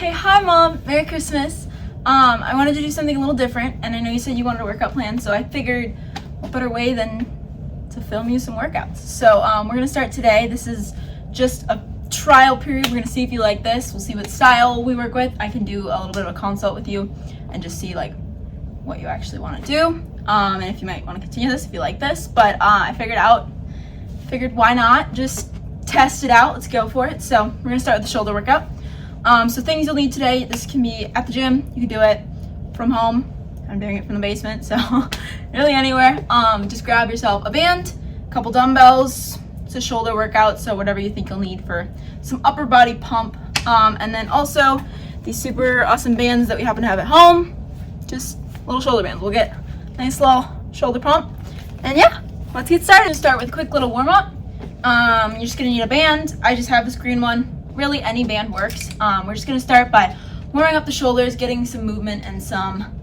Okay, hi Mom, Merry Christmas. I wanted to do something a little different, and I know you said you wanted a workout plan, so I figured what better way than to film you some workouts. So we're gonna start today. This is just a trial period. We're gonna see if you like this. We'll see what style we work with. I can do a little bit of a consult with you and just see like what you actually want to do, and if you might want to continue this if you like this. But I figured why not just test it out. Let's go for it. So we're gonna start with the shoulder workout. So things you'll need today, this can be at the gym, you can do it from home. I'm doing it from the basement, so really anywhere. Just grab yourself a band, a couple dumbbells. It's a shoulder workout, so whatever you think you'll need for some upper body pump. And then also these super awesome bands that we happen to have at home, just little shoulder bands. We'll get a nice little shoulder pump. And yeah, let's get started. Start with a quick little warm up. You're just gonna need a band. I just have this green one. Really any band works. We're just gonna start by warming up the shoulders, getting some movement and some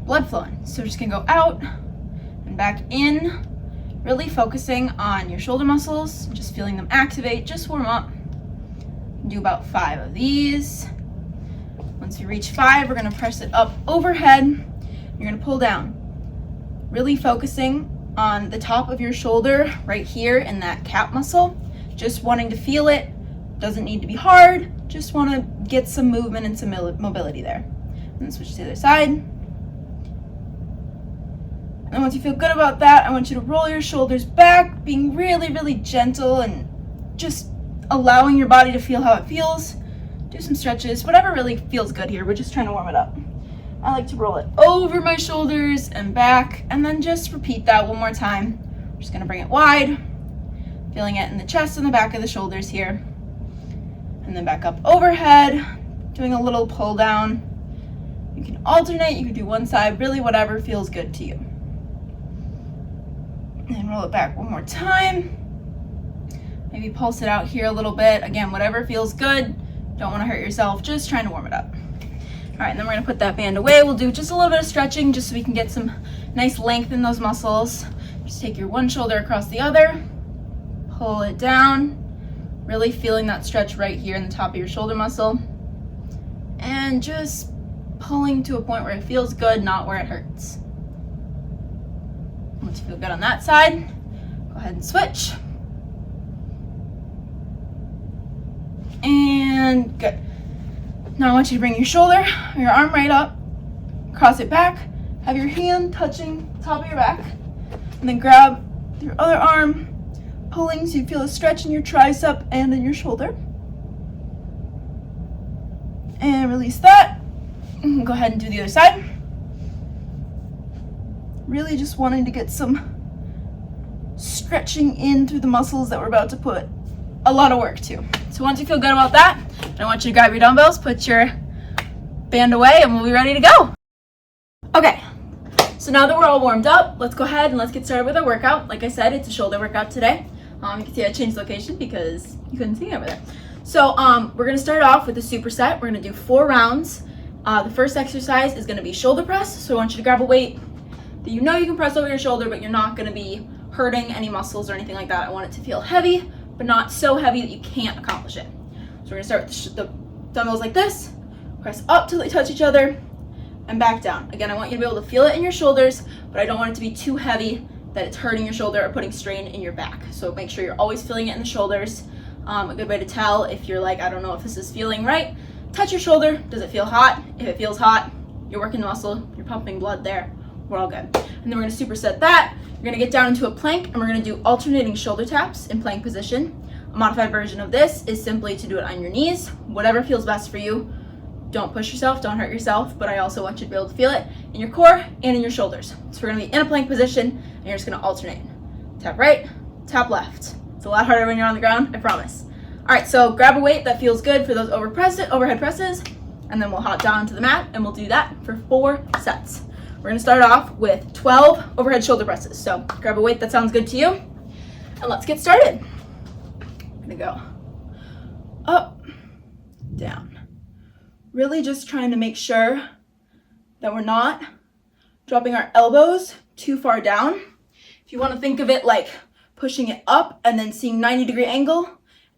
blood flowing. So we're just gonna go out and back in, really focusing on your shoulder muscles, just feeling them activate, just warm up. Do about 5 of these. Once you reach 5, we're gonna press it up overhead. You're gonna pull down, really focusing on the top of your shoulder right here in that cap muscle, just wanting to feel it. Doesn't need to be hard, just want to get some movement and some mobility there. And then switch to the other side. And once you feel good about that, I want you to roll your shoulders back, being really, really gentle and just allowing your body to feel how it feels. Do some stretches, whatever really feels good here. We're just trying to warm it up. I like to roll it over my shoulders and back, and then just repeat that one more time. We're just gonna bring it wide, feeling it in the chest and the back of the shoulders here. And then back up overhead, doing a little pull down. You can alternate, you can do one side, really whatever feels good to you. And roll it back one more time. Maybe pulse it out here a little bit. Again, whatever feels good. Don't want to hurt yourself, just trying to warm it up. All right, and then we're gonna put that band away. We'll do just a little bit of stretching just so we can get some nice length in those muscles. Just take your one shoulder across the other, pull it down. Really feeling that stretch right here in the top of your shoulder muscle. And just pulling to a point where it feels good, not where it hurts. Once you feel good on that side, go ahead and switch. And good. Now I want you to bring your arm right up, cross it back, have your hand touching the top of your back, and then grab your other arm, pulling so you feel a stretch in your tricep and in your shoulder. And release that. And go ahead and do the other side. Really just wanting to get some stretching in through the muscles that we're about to put a lot of work to. So once you feel good about that, I want you to grab your dumbbells, put your band away, and we'll be ready to go. Okay, so now that we're all warmed up, let's go ahead and let's get started with our workout. Like I said, it's a shoulder workout today. You can see I changed location because you couldn't see me over there. So we're gonna start off with a superset. We're gonna do 4 rounds. The first exercise is gonna be shoulder press. So I want you to grab a weight that you know you can press over your shoulder, but you're not gonna be hurting any muscles or anything like that. I want it to feel heavy, but not so heavy that you can't accomplish it. So we're gonna start with the dumbbells like this, press up till they touch each other, and back down. Again, I want you to be able to feel it in your shoulders, but I don't want it to be too heavy that it's hurting your shoulder or putting strain in your back. So make sure you're always feeling it in the shoulders. A good way to tell if you're like, I don't know if this is feeling right, touch your shoulder. Does it feel hot? If it feels hot, you're working the muscle, you're pumping blood there, we're all good. And then we're gonna superset that. You're gonna get down into a plank, and we're gonna do alternating shoulder taps in plank position. A modified version of this is simply to do it on your knees, whatever feels best for you. Don't push yourself, don't hurt yourself, but I also want you to be able to feel it in your core and in your shoulders. So we're gonna be in a plank position, and you're just gonna alternate. Tap right, tap left. It's a lot harder when you're on the ground, I promise. All right, so grab a weight that feels good for those overhead presses, and then we'll hop down to the mat, and we'll do that for 4 sets. We're gonna start off with 12 overhead shoulder presses. So grab a weight that sounds good to you, and let's get started. I'm gonna go up, down. Really just trying to make sure that we're not dropping our elbows too far down. If you want to think of it like pushing it up and then seeing 90-degree angle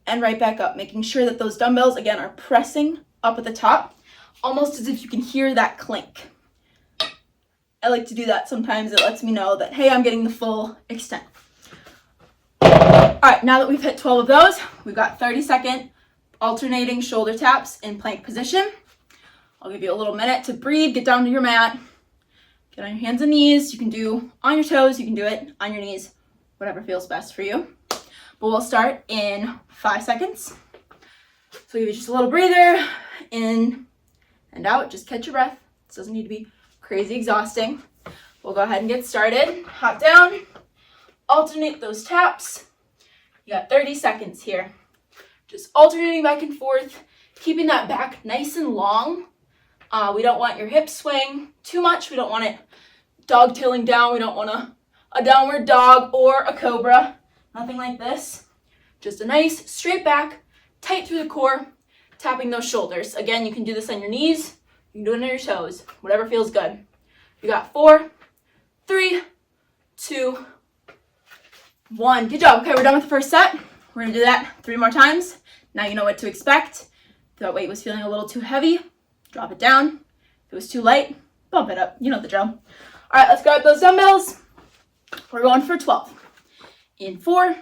and right back up, making sure that those dumbbells again are pressing up at the top, almost as if you can hear that clink. I like to do that sometimes. It lets me know that, hey, I'm getting the full extent. All right, now that we've hit 12 of those, we've got 30-second alternating shoulder taps in plank position. I'll give you a little minute to breathe, get down to your mat, get on your hands and knees. You can do on your toes, you can do it on your knees, whatever feels best for you. But we'll start in 5 seconds. So give you just a little breather, in and out, just catch your breath. This doesn't need to be crazy exhausting. We'll go ahead and get started. Hop down, alternate those taps. You got 30 seconds here. Just alternating back and forth, keeping that back nice and long. We don't want your hips swaying too much. We don't want it dog-tailing down. We don't want a downward dog or a cobra. Nothing like this. Just a nice straight back, tight through the core, tapping those shoulders. Again, you can do this on your knees. You can do it on your toes, whatever feels good. You got 4, 3, 2, 1. Good job. Okay, we're done with the first set. We're gonna do that 3 more times. Now you know what to expect. If that weight was feeling a little too heavy, drop it down. If it was too light, bump it up. You know the drill. All right, let's grab those dumbbells. We're going for 12. In 4,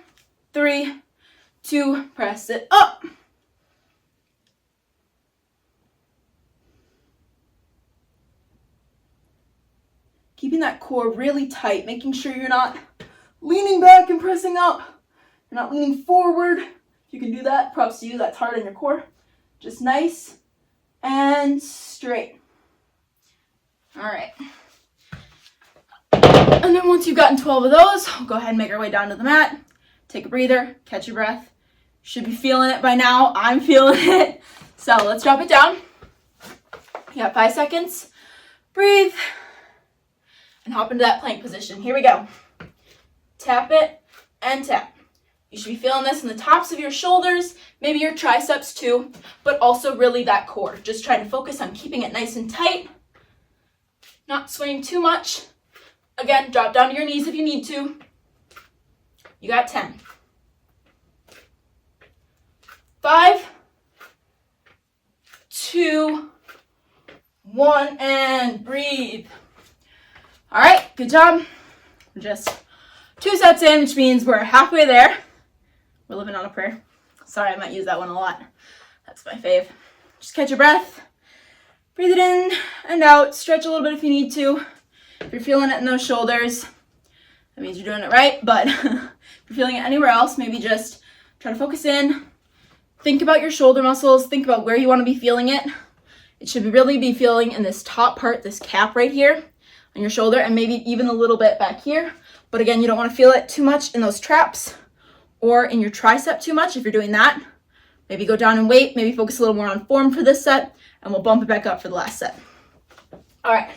3, 2, press it up. Keeping that core really tight, making sure you're not leaning back and pressing up. You're not leaning forward. If you can do that, props to you. That's hard on your core. Just nice and straight. All right. And then once you've gotten 12 of those, we'll go ahead and make our way down to the mat. Take a breather, catch your breath. Should be feeling it by now. I'm feeling it. So let's drop it down. You got 5 seconds. Breathe. And hop into that plank position. Here we go. Tap it and tap. You should be feeling this in the tops of your shoulders, maybe your triceps too, but also really that core. Just trying to focus on keeping it nice and tight, not swaying too much. Again, drop down to your knees if you need to. You got 10. 5, 2, 1, and breathe. All right, good job. We're just 2 sets in, which means we're halfway there. We're living on a prayer. Sorry, I might use that one a lot. That's my fave. Just catch your breath. Breathe it in and out. Stretch a little bit if you need to. If you're feeling it in those shoulders, that means you're doing it right. But if you're feeling it anywhere else, maybe just try to focus in. Think about your shoulder muscles. Think about where you want to be feeling it. It should really be feeling in this top part, this cap right here on your shoulder, and maybe even a little bit back here. But again, you don't want to feel it too much in those traps or in your tricep too much. If you're doing that, maybe go down in weight, maybe focus a little more on form for this set, and we'll bump it back up for the last set. All right,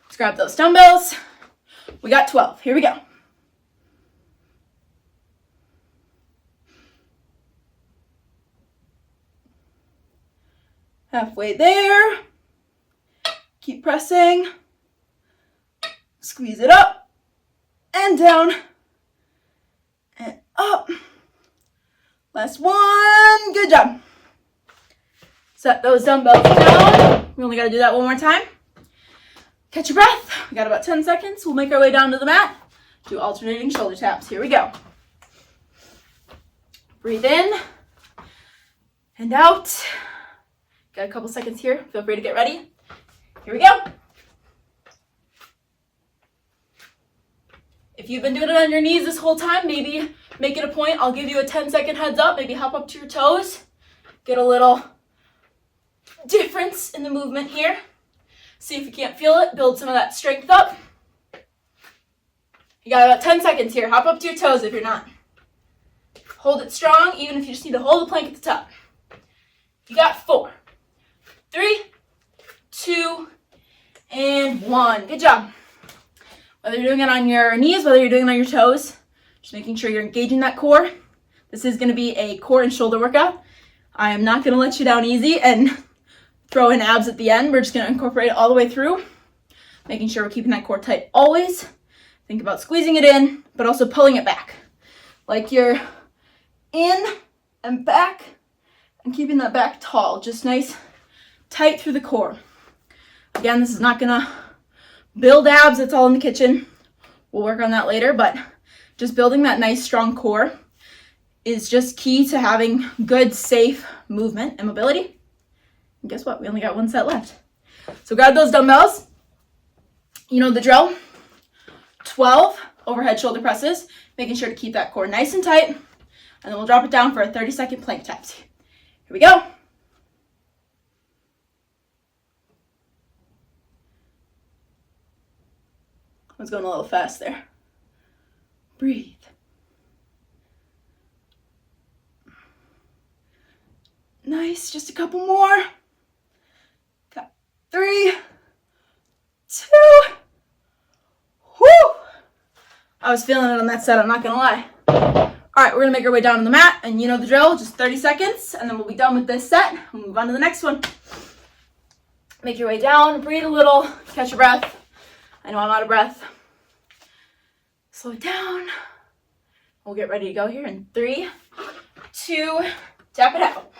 let's grab those dumbbells. We got 12. Here we go. Halfway there. Keep pressing. Squeeze it up and down and up. Last one. Good job. Set those dumbbells down. We only got to do that one more time. Catch your breath. We got about 10 seconds. We'll make our way down to the mat. Do alternating shoulder taps. Here we go. Breathe in and out. Got a couple seconds here. Feel free to get ready. Here we go. If you've been doing it on your knees this whole time, maybe make it a point. I'll give you a 10-second heads up. Maybe hop up to your toes. Get a little difference in the movement here. See if you can't feel it. Build some of that strength up. You got about 10 seconds here. Hop up to your toes if you're not. Hold it strong, even if you just need to hold the plank at the top. You got 4, 3, 2, and 1. Good job. Whether you're doing it on your knees, whether you're doing it on your toes, just making sure you're engaging that core. This is going to be a core and shoulder workout. I am not going to let you down easy and throw in abs at the end. We're just going to incorporate it all the way through, making sure we're keeping that core tight always. Think about squeezing it in, but also pulling it back. Like you're in and back and keeping that back tall. Just nice, tight through the core. Again, this is not gonna build abs, it's all in the kitchen. We'll work on that later, but just building that nice strong core is just key to having good, safe movement and mobility. And guess what? We only got one set left. So grab those dumbbells. You know the drill. 12 overhead shoulder presses, making sure to keep that core nice and tight. And then we'll drop it down for a 30-second plank taps. Here we go. I was going a little fast there. Breathe. Nice, just a couple more. Got 3, 2. Whoo! I was feeling it on that set, I'm not gonna lie. All right, we're gonna make our way down to the mat, and you know the drill, just 30 seconds, and then we'll be done with this set. We'll move on to the next one. Make your way down, breathe a little, catch your breath. I know I'm out of breath. Slow it down. We'll get ready to go here in 3, 2, tap it out.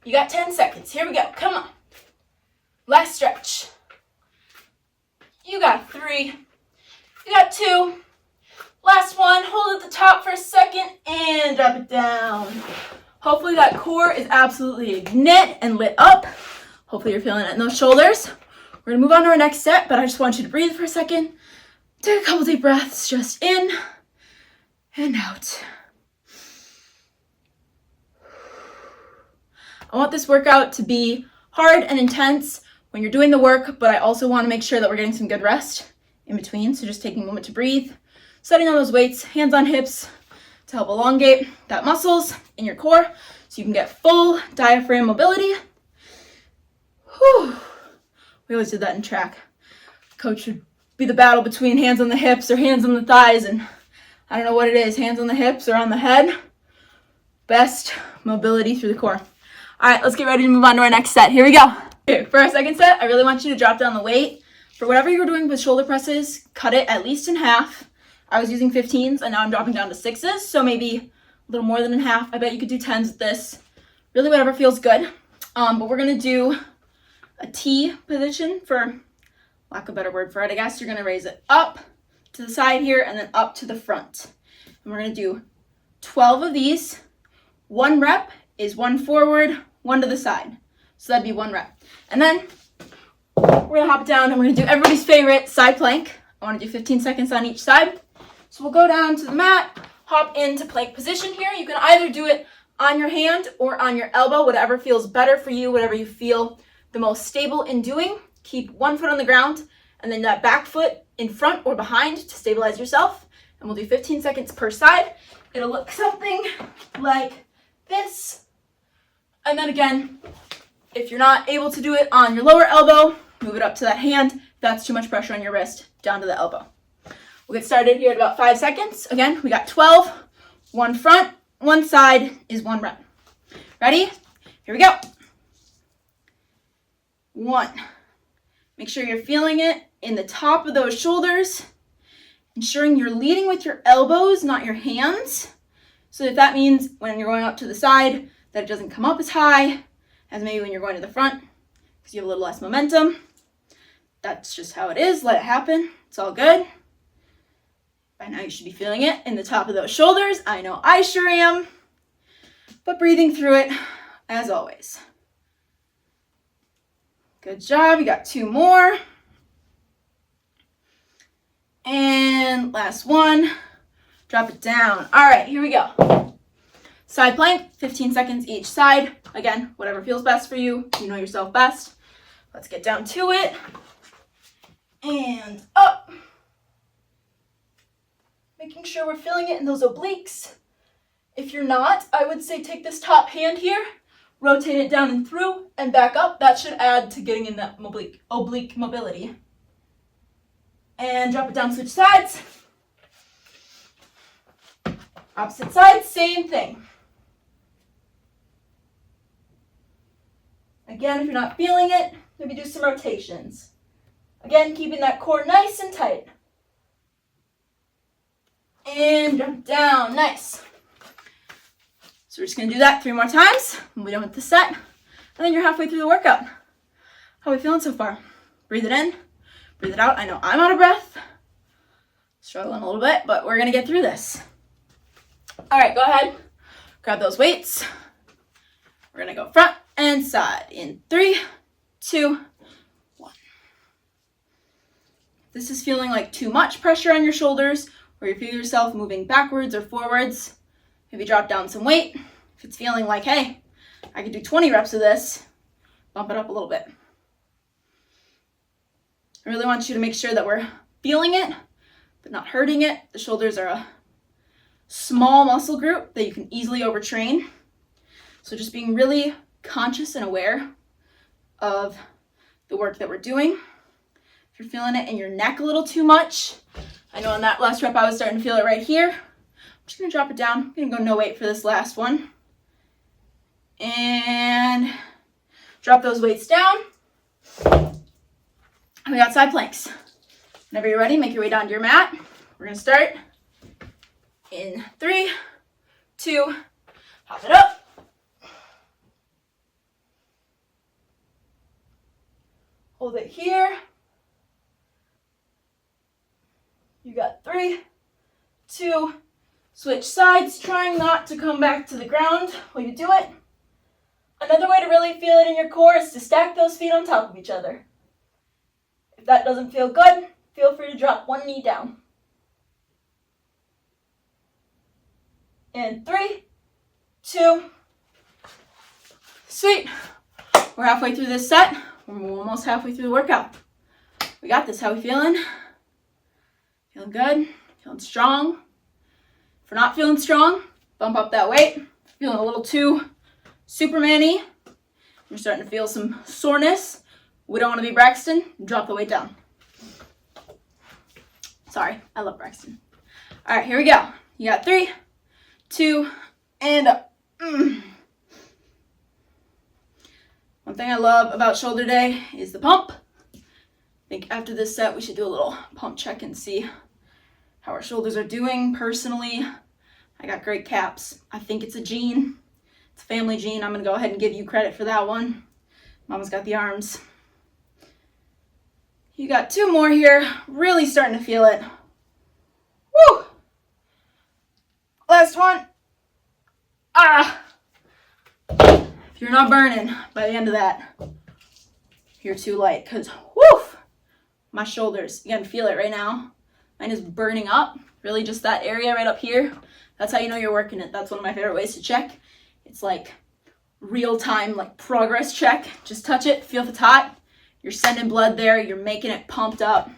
You got 10 seconds. Here we go. Come on. Last stretch. You got 3. You got 2. Last one. Hold at the top for a second and drop it down. Hopefully that core is absolutely knit and lit up. Hopefully you're feeling it in those shoulders. We're going to move on to our next set, but I just want you to breathe for a second. Take a couple deep breaths just in and out. I want this workout to be hard and intense when you're doing the work, but I also want to make sure that we're getting some good rest in between. So just taking a moment to breathe, setting on those weights, hands on hips to help elongate that muscles in your core so you can get full diaphragm mobility. Whew. We always did that in track. Coach would be the battle between hands on the hips or hands on the thighs, and I don't know what it is, hands on the hips or on the head. Best mobility through the core. All right, let's get ready to move on to our next set. Here we go. Okay, for our second set, I really want you to drop down the weight. For whatever you're doing with shoulder presses, cut it at least in half. I was using 15s, and now I'm dropping down to 6s, so maybe a little more than in half. I bet you could do 10s with this. Really whatever feels good. But we're going to do a T position, for lack of a better word for it, I guess. You're going to raise it up to the side here and then up to the front. And we're going to do 12 of these. 1 rep is 1 forward, 1 to the side. So that'd be 1 rep. And then we're gonna hop it down and we're gonna do everybody's favorite side plank. I wanna do 15 seconds on each side. So we'll go down to the mat, hop into plank position here. You can either do it on your hand or on your elbow, whatever feels better for you, whatever you feel the most stable in doing. Keep 1 foot on the ground and then that back foot in front or behind to stabilize yourself. And we'll do 15 seconds per side. It'll look something like this. And then again, if you're not able to do it on your lower elbow, move it up to that hand. If that's too much pressure on your wrist, down to the elbow. We'll get started here at about 5 seconds. Again, we got 12, 1 front, 1 side is 1 rep. Ready? Here we go. 1. Make sure you're feeling it in the top of those shoulders, ensuring you're leading with your elbows, not your hands. So if that means when you're going up to the side, that it doesn't come up as high as maybe when you're going to the front because you have a little less momentum. That's just how it is. Let it happen. It's all good. By now you should be feeling it in the top of those shoulders. I know I sure am. But breathing through it as always. Good job. You got 2 more. And last one. Drop it down. All right, here we go. Side plank, 15 seconds each side. Again, whatever feels best for you. You know yourself best. Let's get down to it. And up. Making sure we're feeling it in those obliques. If you're not, I would say take this top hand here, rotate it down and through, and back up. That should add to getting in that oblique mobility. And drop it down, switch sides. Opposite side, same thing. Again, if you're not feeling it, maybe do some rotations. Again, keeping that core nice and tight. And jump down, nice. So we're just gonna do that 3 more times, and we're done with the set. And then you're halfway through the workout. How are we feeling so far? Breathe it in, breathe it out. I know I'm out of breath, struggling a little bit, but we're gonna get through this. All right, go ahead, grab those weights. We're gonna go front and side in 3, 2, 1. If this is feeling like too much pressure on your shoulders, or you feel yourself moving backwards or forwards, maybe drop down some weight. If it's feeling like, hey, I could do 20 reps of this, bump it up a little bit. I really want you to make sure that we're feeling it, but not hurting it. The shoulders are a small muscle group that you can easily overtrain. So just being really conscious and aware of the work that we're doing. If you're feeling it in your neck a little too much, I know on that last rep I was starting to feel it right here. I'm just gonna drop it down. I'm gonna go no weight for this last one. And drop those weights down. And we got side planks. Whenever you're ready, make your way down to your mat. We're gonna start in 3, 2, hop it up. Hold it here. You got 3, 2, switch sides, trying not to come back to the ground while you do it. Another way to really feel it in your core is to stack those feet on top of each other. If that doesn't feel good, feel free to drop one knee down. And 3, 2, sweet. We're halfway through this set. We're almost halfway through the workout. We got this. How we feeling? Feeling good? Feeling strong? If we're not feeling strong, bump up that weight. Feeling a little too Superman-y. You're starting to feel some soreness. We don't want to be Braxton. Drop the weight down. Sorry, I love Braxton. All right, here we go. You got 3, 2, and up. One thing I love about shoulder day is the pump. I think after this set, we should do a little pump check and see how our shoulders are doing. Personally, I got great caps. I think it's a gene. It's a family gene. I'm gonna go ahead and give you credit for that one. Mama's got the arms. You got 2 more here. Really starting to feel it. Woo! Last one. If you're not burning by the end of that, you're too light, because woof, my shoulders, you can feel it right now. Mine is burning up, really just that area right up here. That's how you know you're working it. That's one of my favorite ways to check. It's like real time, like progress check. Just touch it, feel if it's hot. You're sending blood there, you're making it pumped up.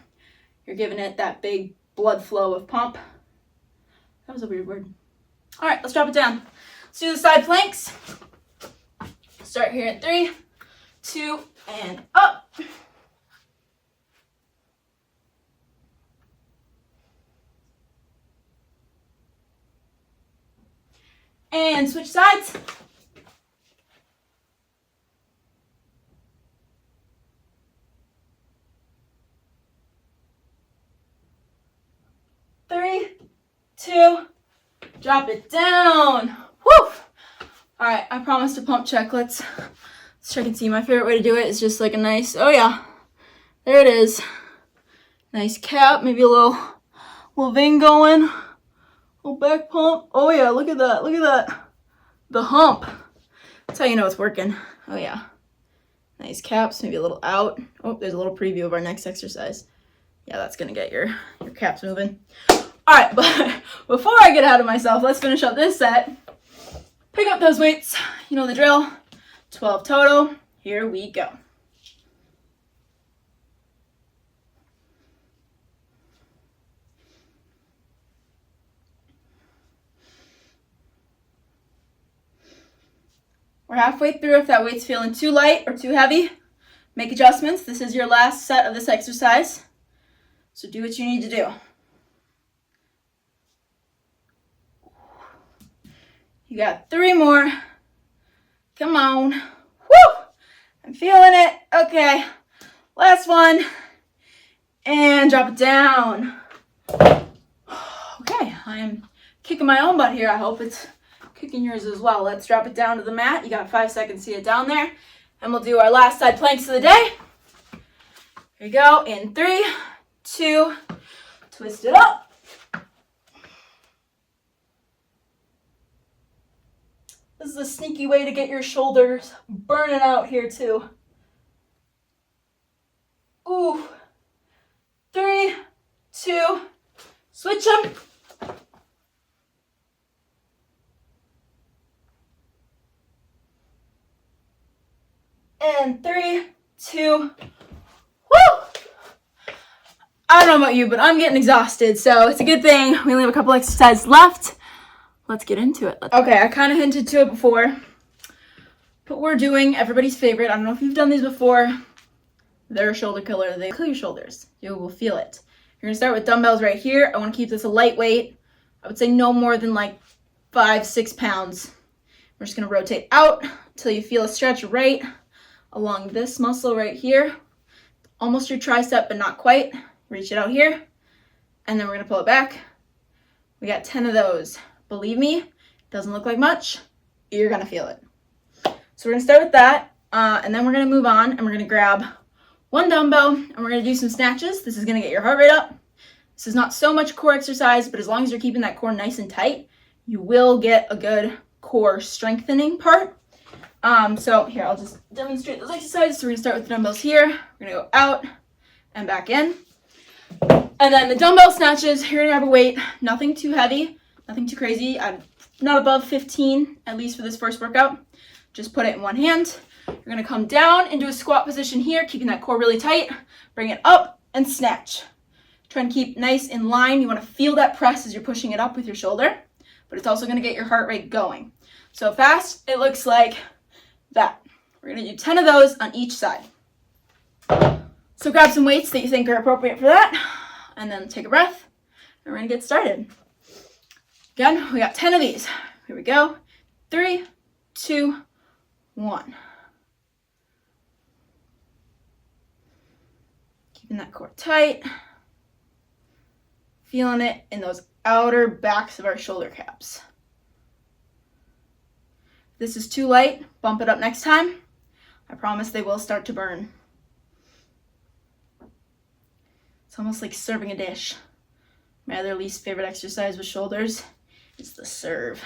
You're giving it that big blood flow of pump. That was a weird word. All right, let's drop it down. Let's do the side planks. Start here in 3, 2, and up. And switch sides. Three, 2, drop it down. Woo! All right, I promised a pump check. Let's check and see. My favorite way to do it is just like a nice, oh yeah, there it is. Nice cap, maybe a little vein going. Little back pump. Oh yeah, look at that, look at that. The hump. That's how you know it's working. Oh yeah. Nice caps, maybe a little out. Oh, there's a little preview of our next exercise. Yeah, that's gonna get your caps moving. All right, but before I get ahead of myself, let's finish up this set. Pick up those weights. You know the drill. 12 total. Here we go. We're halfway through. If that weight's feeling too light or too heavy, make adjustments. This is your last set of this exercise. So do what you need to do. You got 3 more. Come on. Woo! I'm feeling it. Okay, last one. And drop it down. Okay, I am kicking my own butt here. I hope it's kicking yours as well. Let's drop it down to the mat. You got 5 seconds to get down there. And we'll do our last side planks of the day. Here we go. In 3, 2, twist it up. This is a sneaky way to get your shoulders burning out here too. Ooh. 3, 2, switch them. And 3, 2, woo! I don't know about you, but I'm getting exhausted, so it's a good thing we only have a couple exercises left. Let's get into it. Okay, I kind of hinted to it before, but we're doing everybody's favorite. I don't know if you've done these before. They're a shoulder killer. They kill your shoulders. You will feel it. You're gonna start with dumbbells right here. I want to keep this a lightweight. I would say no more than like 5-6 pounds. We're just gonna rotate out until you feel a stretch right along this muscle right here. Almost your tricep, but not quite. Reach it out here, and then we're gonna pull it back. We got 10 of those. Believe me, doesn't look like much. You're gonna feel it. So we're gonna start with that, and then we're gonna move on, and we're gonna grab one dumbbell, and we're gonna do some snatches. This is gonna get your heart rate up. This is not so much core exercise, but as long as you're keeping that core nice and tight, you will get a good core strengthening part. So here, I'll just demonstrate those exercises. So we're gonna start with the dumbbells here. We're gonna go out and back in. And then the dumbbell snatches, you're gonna grab a weight, nothing too heavy, nothing too crazy. I'm not above 15, at least for this first workout. Just put it in one hand. You're gonna come down into a squat position here, keeping that core really tight. Bring it up and snatch. Try and keep nice in line. You wanna feel that press as you're pushing it up with your shoulder, but it's also gonna get your heart rate going. So fast, it looks like that. We're gonna do 10 of those on each side. So grab some weights that you think are appropriate for that, and then take a breath, and we're gonna get started. Again, we got 10 of these. Here we go. 3, 2, 1. Keeping that core tight. Feeling it in those outer backs of our shoulder caps. If this is too light, bump it up next time. I promise they will start to burn. It's almost like serving a dish. My other least favorite exercise with shoulders is the serve.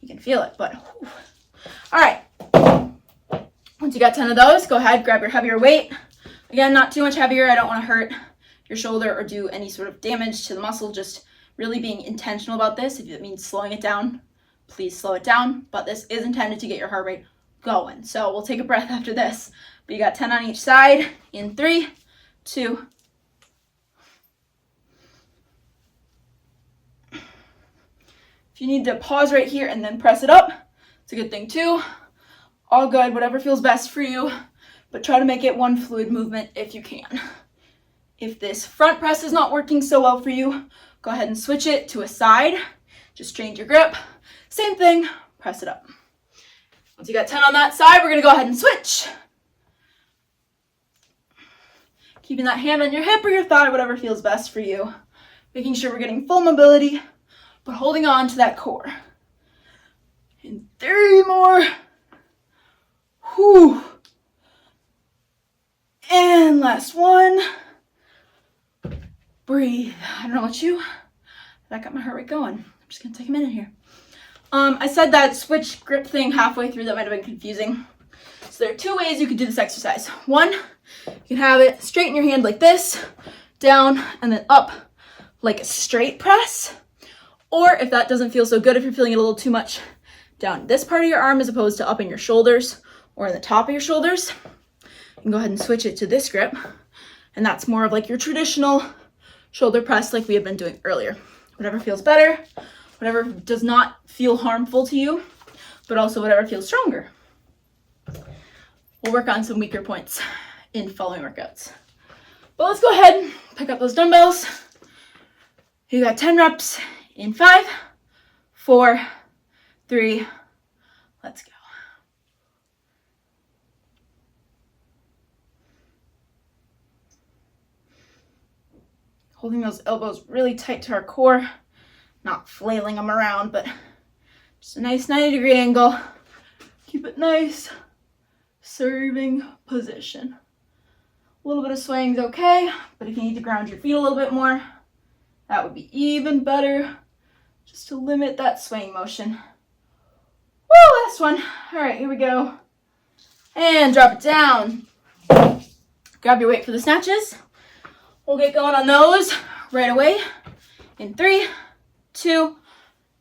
You can feel it, but whew. All right. Once you got 10 of those, go ahead, grab your heavier weight. Again, not too much heavier. I don't want to hurt your shoulder or do any sort of damage to the muscle. Just really being intentional about this. If it means slowing it down, please slow it down. But this is intended to get your heart rate going. So we'll take a breath after this. But you got 10 on each side in 3, 2, if you need to pause right here and then press it up, it's a good thing too. All good, whatever feels best for you, but try to make it one fluid movement if you can. If this front press is not working so well for you, go ahead and switch it to a side. Just change your grip. Same thing, press it up. Once you got 10 on that side, we're gonna go ahead and switch. Keeping that hand on your hip or your thigh, whatever feels best for you. Making sure we're getting full mobility, but holding on to that core. And 3 more. Whew. And last one. Breathe. I don't know about you. That got my heart rate going. I'm just gonna take a minute here. I said that switch grip thing halfway through. That might have been confusing. So there are 2 ways you could do this exercise. One, you can have it straighten your hand like this, down, and then up like a straight press. Or if that doesn't feel so good, if you're feeling it a little too much down this part of your arm as opposed to up in your shoulders or in the top of your shoulders, you can go ahead and switch it to this grip. And that's more of like your traditional shoulder press like we have been doing earlier. Whatever feels better, whatever does not feel harmful to you, but also whatever feels stronger. We'll work on some weaker points in following workouts. But let's go ahead and pick up those dumbbells. You got 10 reps in 5, 4, 3, let's go. holding those elbows really tight to our core, not flailing them around, but just a nice 90-degree angle. Keep it nice, serving position. A little bit of swaying is okay, but if you need to ground your feet a little bit more, that would be even better, just to limit that swaying motion. Woo, last one. All right, here we go. And drop it down. Grab your weight for the snatches. We'll get going on those right away. In 3, 2,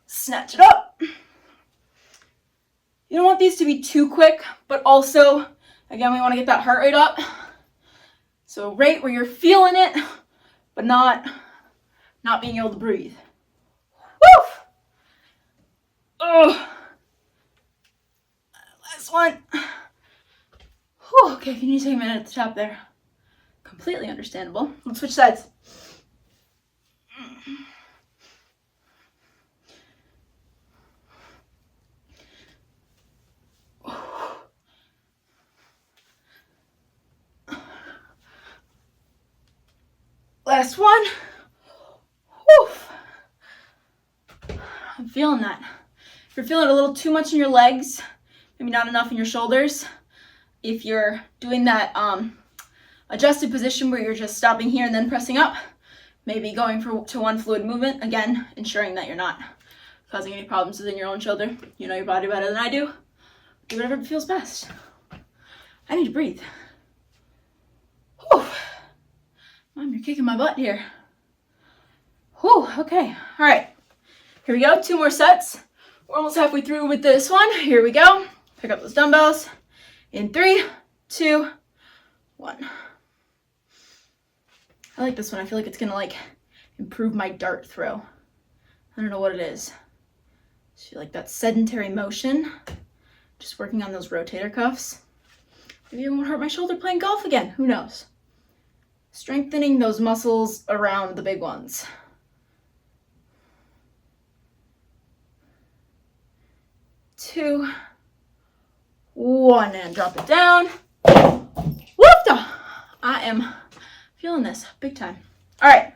snatch it up. You don't want these to be too quick, but also, again, we want to get that heart rate up. So right where you're feeling it, but not being able to breathe. Woo! Oh. Last one. Whew. Okay, if you need to take a minute at the top there. Completely understandable. Let's switch sides. Last one. Whew. I'm feeling that. If you're feeling a little too much in your legs, maybe not enough in your shoulders, if you're doing that adjusted position where you're just stopping here and then pressing up, maybe going to one fluid movement, again, ensuring that you're not causing any problems within your own shoulder. You know your body better than I do. Do whatever feels best. I need to breathe. Whew. Mom, you're kicking my butt here. Whew, okay, all right. Here we go, 2 more sets. We're almost halfway through with this one. Here we go. Pick up those dumbbells. In 3, 2, 1. I like this one. I feel like it's gonna like improve my dart throw. I don't know what it is. I feel like that sedentary motion, just working on those rotator cuffs. Maybe it won't hurt my shoulder playing golf again. Who knows? Strengthening those muscles around the big ones. 2, 1, and drop it down. Whoop-da! I am feeling this big time. All right,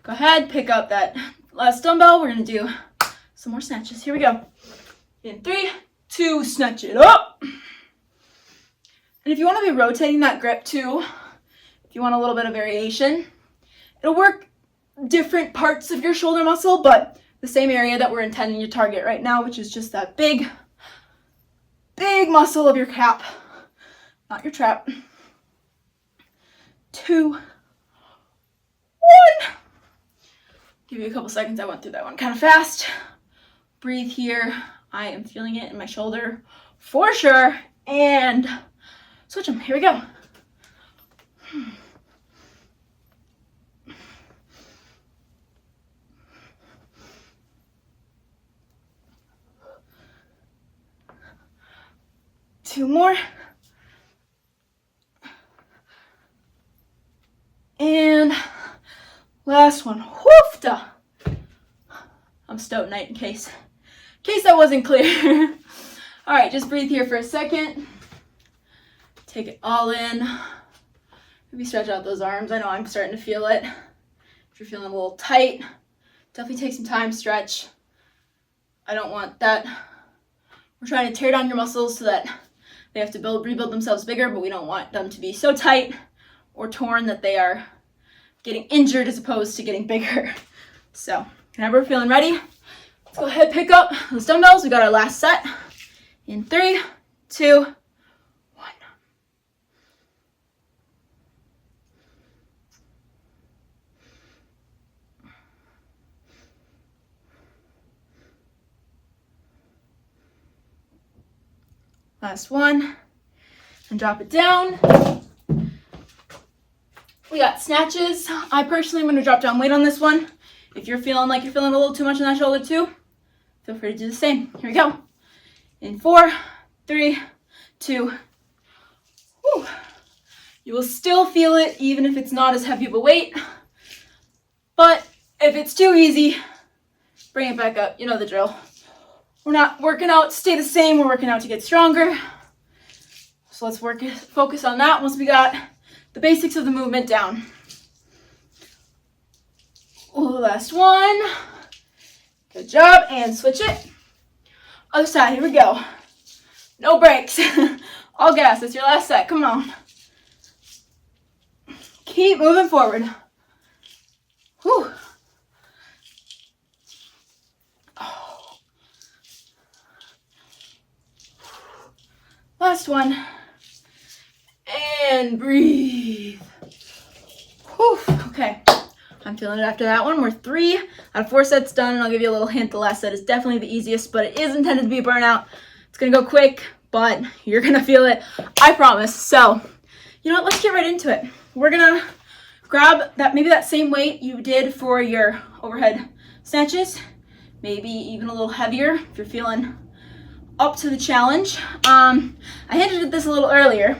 go ahead, pick up that last dumbbell. We're gonna do some more snatches. Here we go. In 3, 2, snatch it up. And if you want to be rotating that grip too, if you want a little bit of variation, it'll work different parts of your shoulder muscle, but the same area that we're intending to target right now, which is just that big muscle of your cap, not your trap. 2, 1. Give you a couple seconds. I went through that one kind of fast. Breathe here. I am feeling it in my shoulder for sure. And switch them. Here we go. Two more. And last one. Whoofta. I'm stoked night in case that wasn't clear. All right, just breathe here for a second. Take it all in. Maybe stretch out those arms. I know I'm starting to feel it. If you're feeling a little tight, definitely take some time, stretch. I don't want that. We're trying to tear down your muscles so that they have to rebuild themselves bigger, but we don't want them to be so tight or torn that they are getting injured as opposed to getting bigger. So whenever we're feeling ready, let's go ahead, pick up those dumbbells. We got our last set. In 3, 2, 1. Last one, and drop it down. We got snatches. I personally am going to drop down weight on this one. If you're feeling like you're feeling a little too much in that shoulder too, feel free to do the same. Here we go. In 4, 3, 2. Whew. You will still feel it even if it's not as heavy of a weight. But if it's too easy, bring it back up. You know the drill. We're not working out to stay the same. We're working out to get stronger. So let's focus on that once we got the basics of the movement down. Last one. Good job. And switch it. Other side. Here we go. No breaks. All gas. It's your last set. Come on. Keep moving forward. Whew. Oh. Last one. And breathe. Whew. Okay. I'm feeling it after that one. We're 3 out of 4 sets done, and I'll give you a little hint. The last set is definitely the easiest, but it is intended to be a burnout. It's gonna go quick, but you're gonna feel it, I promise. So, you know what, let's get right into it. We're gonna grab that same weight you did for your overhead snatches, maybe even a little heavier if you're feeling up to the challenge. I hinted at this a little earlier,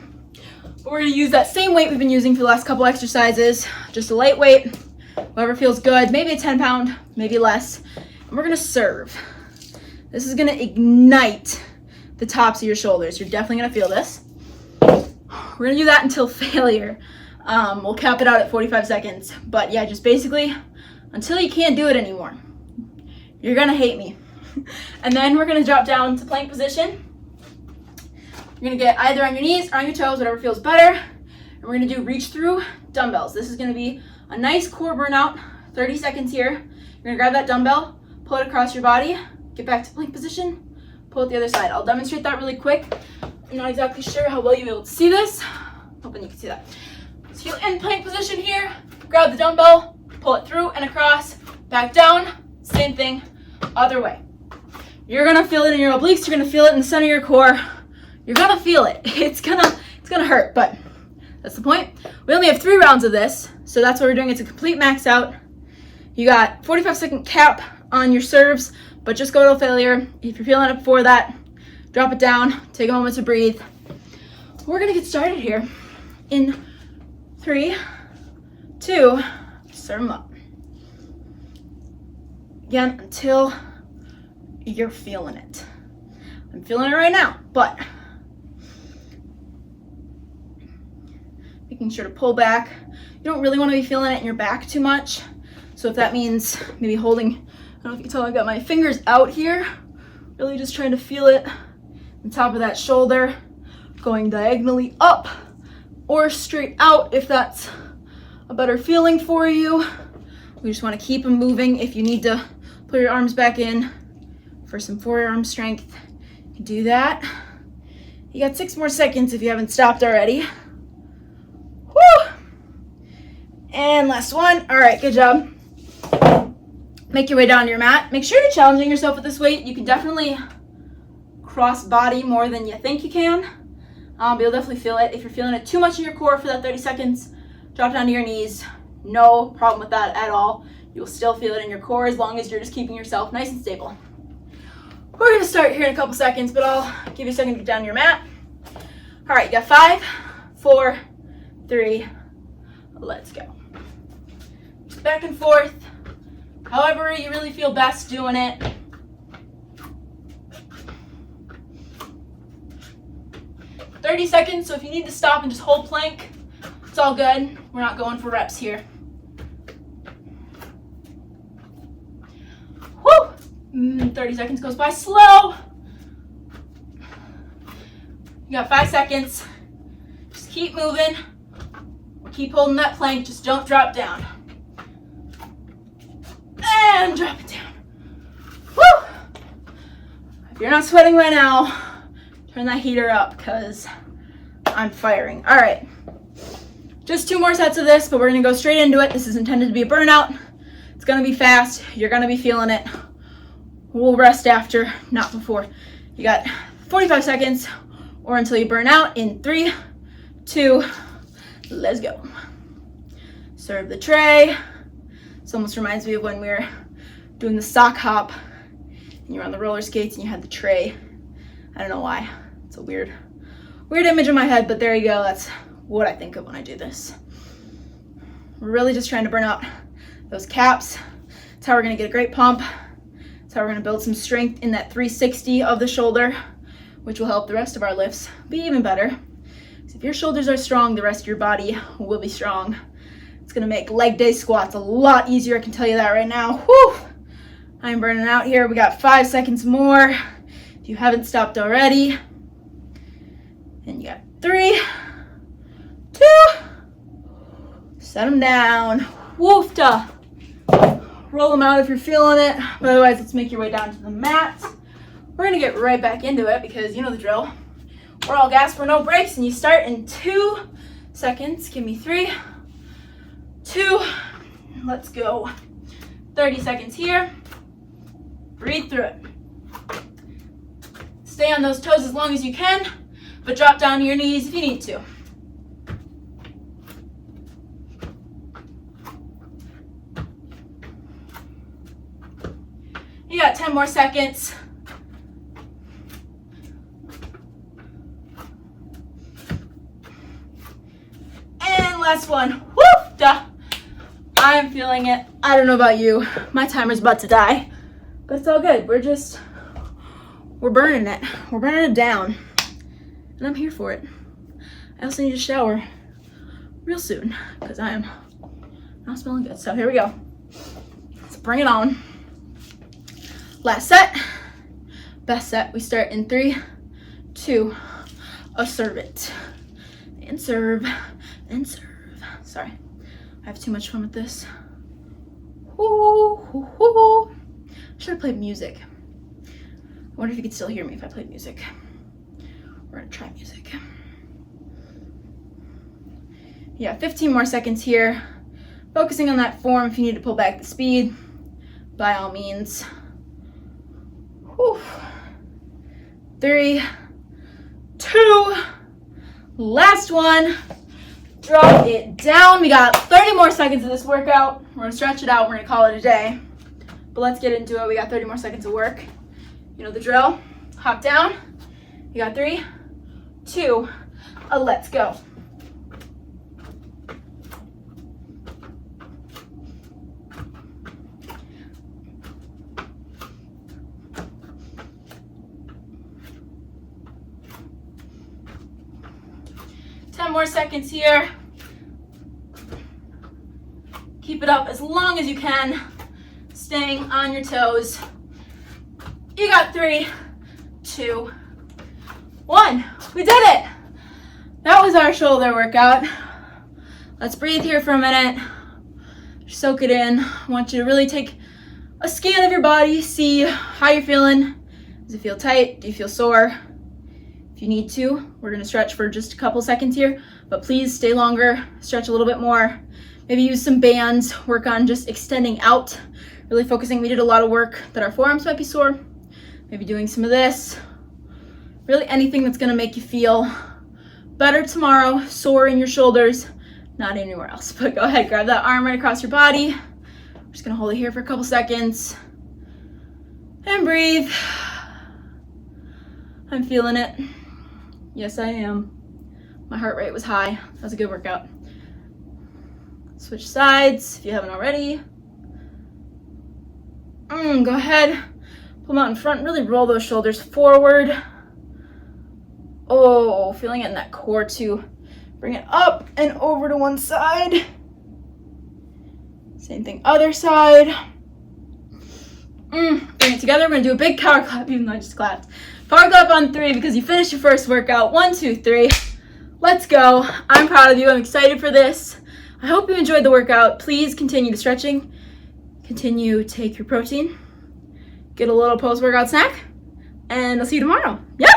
but we're gonna use that same weight we've been using for the last couple exercises, just a lightweight, whatever feels good, maybe a 10 pound, maybe less, and we're gonna serve. This is gonna ignite the tops of your shoulders. You're definitely gonna feel this. We're gonna do that until failure. We'll cap it out at 45 seconds, but yeah, just basically until you can't do it anymore. You're gonna hate me. And then we're gonna drop down to plank position. You're gonna get either on your knees or on your toes, whatever feels better. And we're gonna do reach through dumbbells. This is gonna be a nice core burnout, 30 seconds here. You're gonna grab that dumbbell, pull it across your body, get back to plank position, pull it the other side. I'll demonstrate that really quick. I'm not exactly sure how well you'll be able to see this. Hoping you can see that. So you're in plank position here, grab the dumbbell, pull it through and across, back down, same thing, other way. You're gonna feel it in your obliques, you're gonna feel it in the center of your core. You're gonna feel it. It's gonna hurt, but that's the point. We only have 3 rounds of this, so that's what we're doing. It's a complete max out. You got 45-second cap on your serves, but just go to failure. If you're feeling it before that, drop it down, take a moment to breathe. We're gonna get started here in 3, 2, serve them up. Again, until you're feeling it. I'm feeling it right now, but making sure to pull back. You don't really want to be feeling it in your back too much. So if that means maybe holding, I don't know if you can tell, I've got my fingers out here, really just trying to feel it on top of that shoulder, going diagonally up or straight out if that's a better feeling for you. We just want to keep them moving. If you need to put your arms back in for some forearm strength, you can do that. You got 6 more seconds if you haven't stopped already. Woo! And last one. All right, good job. Make your way down to your mat. Make sure you're challenging yourself with this weight. You can definitely cross body more than you think you can. But you'll definitely feel it. If you're feeling it too much in your core for that 30 seconds, drop down to your knees. No problem with that at all. You'll still feel it in your core as long as you're just keeping yourself nice and stable. We're gonna start here in a couple seconds, but I'll give you a second to get down to your mat. All right, you got 5, 4, 3, let's go. Just back and forth, however you really feel best doing it. "30 seconds, so if you need to stop and just hold plank, it's all good. We're not going for reps here. Woo! 30 seconds goes by slow. You got 5 seconds. Just keep moving. Keep holding that plank, just don't drop down. And drop it down. Woo! If you're not sweating right now, turn that heater up because I'm firing. All right, just 2 more sets of this, but we're gonna go straight into it. This is intended to be a burnout. It's gonna be fast. You're gonna be feeling it. We'll rest after, not before. You got 45 seconds or until you burn out in 3, 2, let's go. Serve the tray. This almost reminds me of when we were doing the sock hop and you were on the roller skates and you had the tray. I don't know why. It's a weird image in my head, but there you go. That's what I think of when I do this. We're really just trying to burn out those caps. That's how we're gonna get a great pump. That's how we're gonna build some strength in that 360 of the shoulder, which will help the rest of our lifts be even better. If your shoulders are strong, the rest of your body will be strong. It's gonna make leg day squats a lot easier, I can tell you that right now. Whew! I'm burning out here. We got 5 seconds more. If you haven't stopped already. And you got 3, 2, set them down. Woofta. Roll them out if you're feeling it. But otherwise, let's make your way down to the mat. We're gonna get right back into it because you know the drill. We're all gas for no brakes, and you start in 2 seconds. Give me 3, 2, let's go. 30 seconds here. Breathe through it. Stay on those toes as long as you can, but drop down to your knees if you need to. You got 10 more seconds. And last one. Woo! Duh. I'm feeling it. I don't know about you. My timer's about to die. But it's all good. We're burning it. We're burning it down. And I'm here for it. I also need to shower real soon because I am not smelling good. So here we go. Let's bring it on. Last set. Best set. We start in 3, 2, serve it. And serve. And serve. Sorry. I have too much fun with this. Should have played music. I wonder if you could still hear me if I played music. We're gonna try music. Yeah, 15 more seconds here. Focusing on that form. If you need to pull back the speed, by all means. Whew. 3, 2, last one. Drop it down. We got 30 more seconds of this workout. We're gonna stretch it out. We're gonna call it a day. But let's get into it. We got 30 more seconds of work. You know the drill. Hop down. You got 3, 2, let's go. More seconds here. Keep it up as long as you can, staying on your toes. You got 3, 2, 1. We did it. That was our shoulder workout. Let's breathe here for a minute. Soak it in. I want you to really take a scan of your body, see how you're feeling. Does it feel tight? Do you feel sore? If you need to, we're gonna stretch for just a couple seconds here, but please stay longer, stretch a little bit more. Maybe use some bands, work on just extending out, really focusing. We did a lot of work that our forearms might be sore. Maybe doing some of this. Really anything that's gonna make you feel better tomorrow, sore in your shoulders, not anywhere else. But go ahead, grab that arm right across your body. I'm just gonna hold it here for a couple seconds. And breathe. I'm feeling it. Yes, I am. My heart rate was high. That was a good workout. Switch sides if you haven't already. Go ahead. Pull them out in front. Really roll those shoulders forward. Oh, feeling it in that core too. Bring it up and over to one side. Same thing, other side. Bring it together. We're gonna do a big power clap, even though I just clapped. Power clap on 3 because you finished your first workout. 1, 2, 3. Let's go. I'm proud of you. I'm excited for this. I hope you enjoyed the workout. Please continue the stretching. Continue to take your protein. Get a little post-workout snack. And I'll see you tomorrow. Yeah.